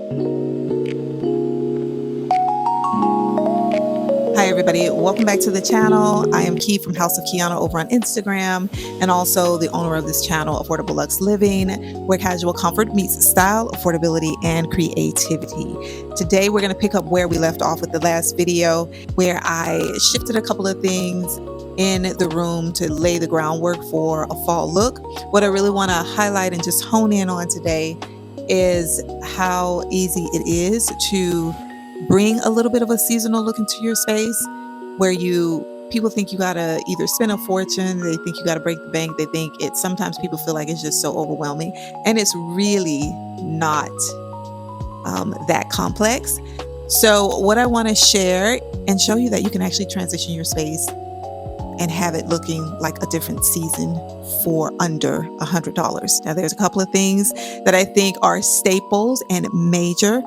Hi, everybody. Welcome back to the channel. I am Key from House of Kiana over on Instagram, and also the owner of this channel, Affordable Lux Living, where casual comfort meets style, affordability, and creativity. Today, we're going to pick up where we left off with the last video, where I shifted a couple of things in the room to lay the groundwork for a fall look. What I really want to highlight and just hone in on today is how easy it is to bring a little bit of a seasonal look into your space where people think you gotta either spend a fortune, they think you gotta break the bank, they think sometimes people feel like it's just so overwhelming, and it's really not that complex. So what I want to share and show you that you can actually transition your space and have it looking like a different season for under $100. Now, there's a couple of things that I think are staples and major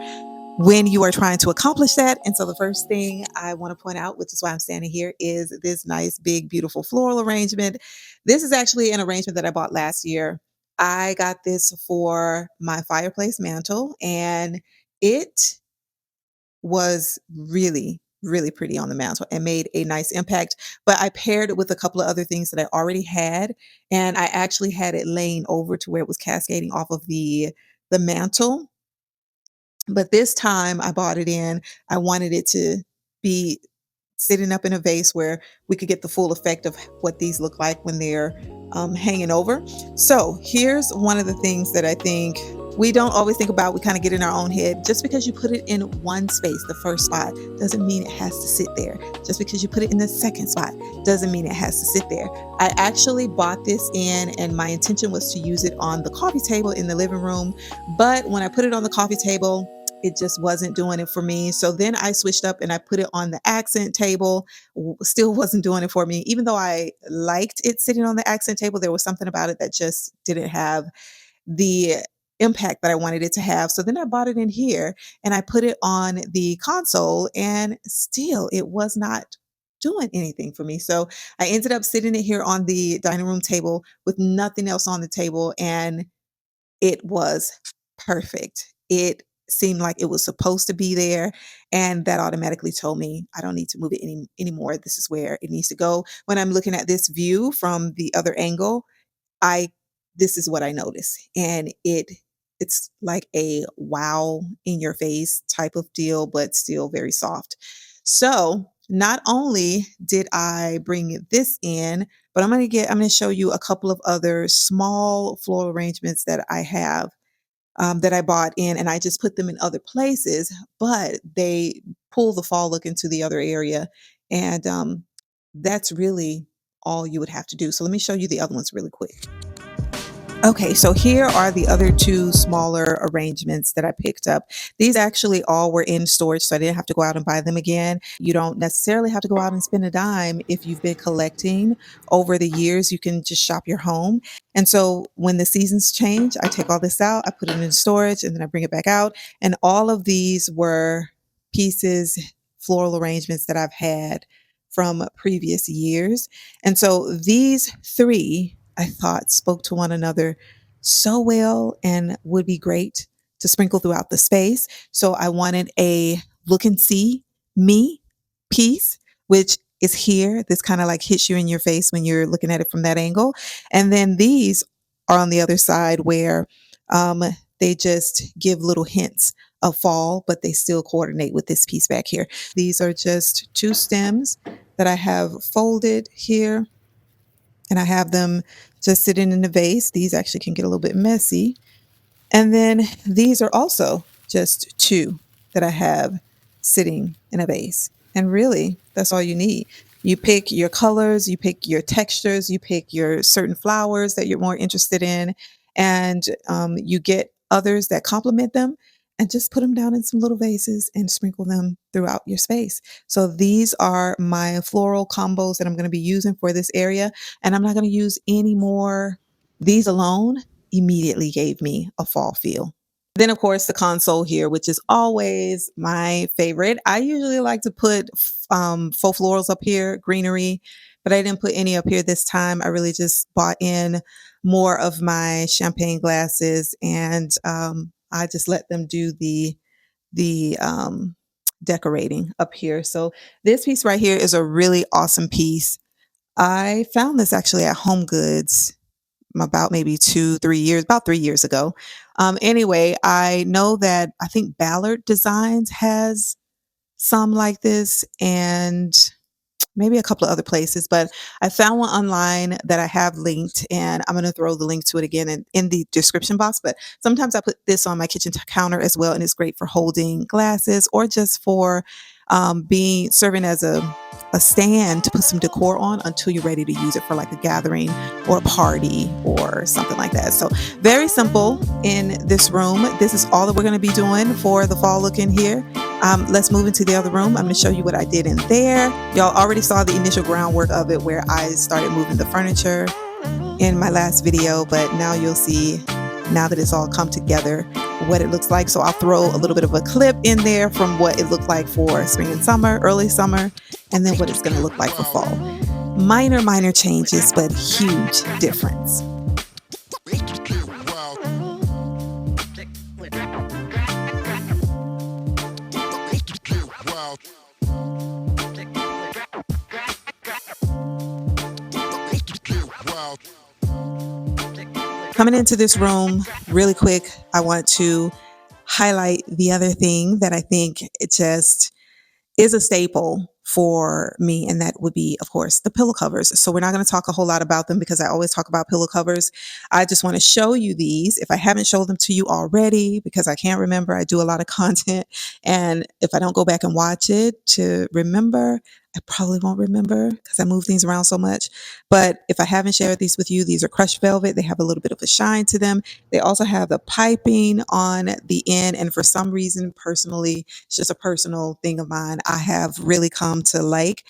when you are trying to accomplish that. And so the first thing I want to point out, which is why I'm standing here, is this nice, big, beautiful floral arrangement. This is actually an arrangement that I bought last year. I got this for my fireplace mantle, and it was really, really pretty on the mantle and made a nice impact. But I paired it with a couple of other things that I already had, and I actually had it laying over to where it was cascading off of the mantle. But this time I bought it in. I wanted it to be sitting up in a vase where we could get the full effect of what these look like when they're hanging over. So here's one of the things that I think we don't always think about. We kind of get in our own head. Just because you put it in one space, the first spot, doesn't mean it has to sit there. Just because you put it in the second spot doesn't mean it has to sit there. I actually bought this in, and my intention was to use it on the coffee table in the living room. But when I put it on the coffee table, it just wasn't doing it for me. So then I switched up and I put it on the accent table. Still wasn't doing it for me. Even though I liked it sitting on the accent table, there was something about it that just didn't have the impact that I wanted it to have. So then I bought it in here and I put it on the console, and still it was not doing anything for me. So I ended up sitting it here on the dining room table with nothing else on the table, and it was perfect. It seemed like it was supposed to be there, and that automatically told me I don't need to move it anymore. This is where it needs to go. When I'm looking at this view from the other angle, I this is what I notice, and it's like a wow in your face type of deal, but still very soft. So not only did I bring this in, but I'm going to show you a couple of other small floral arrangements that I have, that I bought in, and I just put them in other places, but they pull the fall look into the other area. And that's really all you would have to do. So let me show you the other ones really quick. Okay, so here are the other two smaller arrangements that I picked up. These actually all were in storage, so I didn't have to go out and buy them again. You don't necessarily have to go out and spend a dime if you've been collecting over the years. You can just shop your home. And so when the seasons change, I take all this out, I put it in storage, and then I bring it back out. And all of these were pieces, floral arrangements that I've had from previous years. And so these three I thought spoke to one another so well and would be great to sprinkle throughout the space. So I wanted a look and see me piece, which is here. This kind of like hits you in your face when you're looking at it from that angle. And then these are on the other side where um, they just give little hints of fall, but they still coordinate with this piece back here. These are just two stems that I have folded here, and I have them just sitting in the vase. These actually can get a little bit messy. And then these are also just two that I have sitting in a vase. And really, that's all you need. You pick your colors, you pick your textures, you pick your certain flowers that you're more interested in, and you get others that complement them, and just put them down in some little vases and sprinkle them throughout your space. So these are my floral combos that I'm going to be using for this area, and I'm not going to use any more. These alone immediately gave me a fall feel. Then, of course, the console here, which is always my favorite. I usually like to put faux florals up here, greenery, but I didn't put any up here this time. I really just bought in more of my champagne glasses, and I just let them do the the decorating up here. So this piece right here is a really awesome piece. I found this actually at Home Goods about maybe 2, 3 years, about 3 years ago. Anyway, I know that I think Ballard Designs has some like this, and maybe a couple of other places, but I found one online that I have linked, and I'm going to throw the link to it again in the description box. But sometimes I put this on my kitchen counter as well, and it's great for holding glasses or just for being serving as a stand to put some decor on until you're ready to use it for like a gathering or a party or something like that. So very simple in this room. This is all that we're going to be doing for the fall look in here. Let's move into the other room. I'm going to show you what I did in there. Y'all already saw the initial groundwork of it where I started moving the furniture in my last video, but now you'll see, now that it's all come together, what it looks like. So I'll throw a little bit of a clip in there from what it looked like for spring and summer, early summer, and then what it's going to look like for fall. Minor changes, but huge difference. Coming into this room really quick, I want to highlight the other thing that I think it just is a staple for me, and that would be, of course, the pillow covers. So we're not going to talk a whole lot about them because I always talk about pillow covers. I just want to show you these if I haven't showed them to you already, because I can't remember. I do a lot of content, and if I don't go back and watch it to remember, I probably won't remember because I move things around so much. But if I haven't shared these with you, these are crushed velvet. They have a little bit of a shine to them. They also have the piping on the end, and for some reason, personally, it's just a personal thing of mine, I have really come to like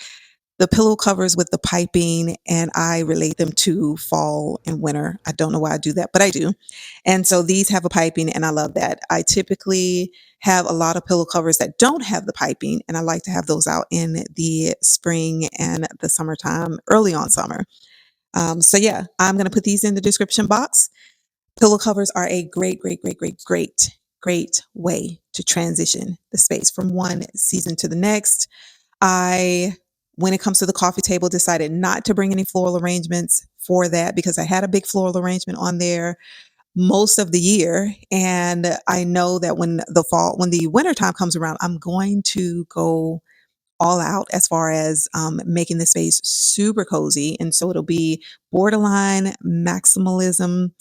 the pillow covers with the piping, and I relate them to fall and winter. I don't know why I do that, but I do. And so these have a piping, and I love that. I typically have a lot of pillow covers that don't have the piping, and I like to have those out in the spring and the summertime, early on summer. So yeah, I'm going to put these in the description box. Pillow covers are a great way to transition the space from one season to the next. I, when it comes to the coffee table, decided not to bring any floral arrangements for that because I had a big floral arrangement on there most of the year. And I know that when the winter time comes around, I'm going to go all out as far as making the space super cozy. And so it'll be borderline maximalism.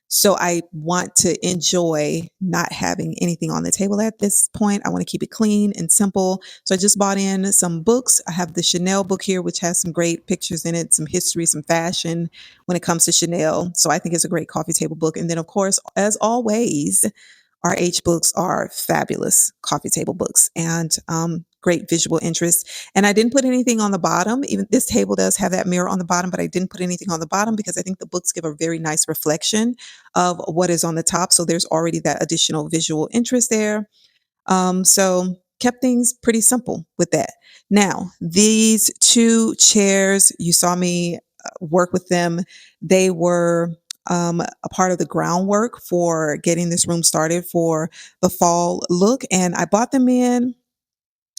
So I want to enjoy not having anything on the table at this point. I want to keep it clean and simple. So I just bought in some books. I have the Chanel book here, which has some great pictures in it, some history, some fashion when it comes to Chanel. So I think it's a great coffee table book. And then, of course, as always, RH books are fabulous coffee table books and great visual interest. And I didn't put anything on the bottom. Even this table does have that mirror on the bottom, but I didn't put anything on the bottom because I think the books give a very nice reflection of what is on the top. So there's already that additional visual interest there. So kept things pretty simple with that. Now, these two chairs, you saw me work with them. They were a part of the groundwork for getting this room started for the fall look. And I bought them in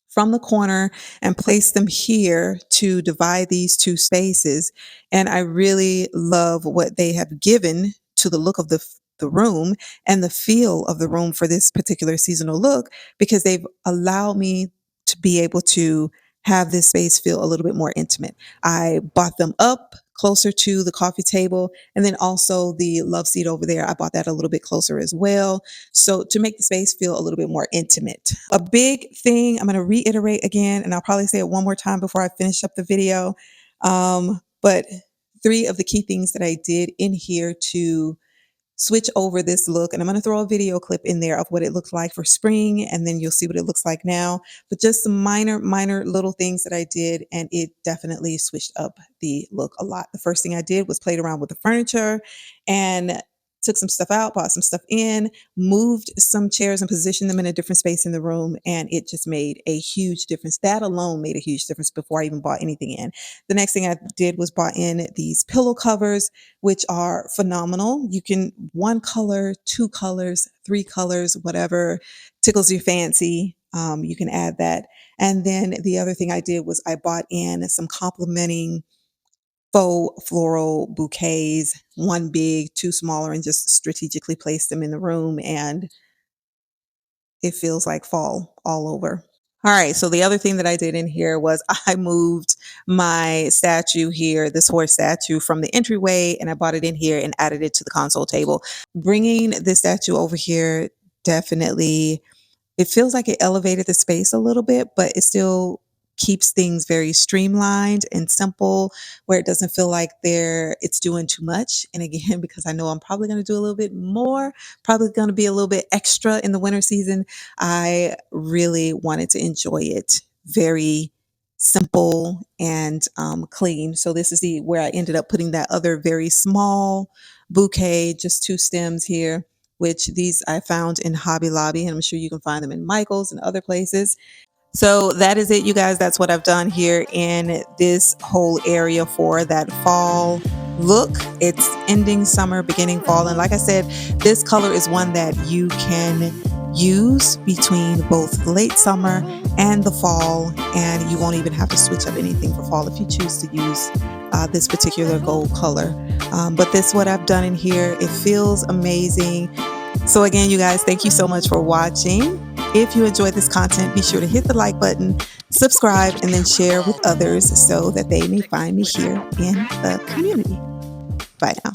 from the corner and place them here to divide these two spaces. And I really love what they have given to the look of the room and the feel of the room for this particular seasonal look, because they've allowed me to be able to have this space feel a little bit more intimate. I bought them up closer to the coffee table, and then also the love seat over there, I bought that a little bit closer as well. So to make the space feel a little bit more intimate. A big thing, I'm going to reiterate again, and I'll probably say it one more time before I finish up the video. But three of the key things that I did in here to switch over this look, and I'm going to throw a video clip in there of what it looks like for spring, and then you'll see what it looks like now. But just some minor little things that I did, and it definitely switched up the look a lot. The first thing I did was played around with the furniture, and took some stuff out, bought some stuff in, moved some chairs and positioned them in a different space in the room, and it just made a huge difference. That alone made a huge difference before I even bought anything in. The next thing I did was bought in these pillow covers, which are phenomenal. You can one color, two colors, three colors, whatever tickles your fancy. You can add that. And then the other thing I did was I bought in some complementing faux floral bouquets, one big, two smaller, and just strategically placed them in the room. And it feels like fall all over. All right, so the other thing that I did in here was I moved my statue here, this horse statue, from the entryway, and I brought it in here and added it to the console table. Bringing this statue over here definitely, it feels like it elevated the space a little bit, but it still keeps things very streamlined and simple, where it doesn't feel like it's doing too much. And again, because I know I'm probably going to do a little bit more, probably going to be a little bit extra in the winter season, I really wanted to enjoy it very simple and clean. So this is the where I ended up putting that other very small bouquet, just two stems here, which these I found in Hobby Lobby, and I'm sure you can find them in Michael's and other places. So that is it, you guys. That's what I've done here in this whole area for that fall look. It's ending summer, beginning fall. And like I said, this color is one that you can use between both late summer and the fall, and you won't even have to switch up anything for fall if you choose to use this particular gold color. But this is what I've done in here. It feels amazing. So again, you guys, thank you so much for watching. If you enjoyed this content, be sure to hit the like button, subscribe, and then share with others so that they may find me here in the community. Bye now.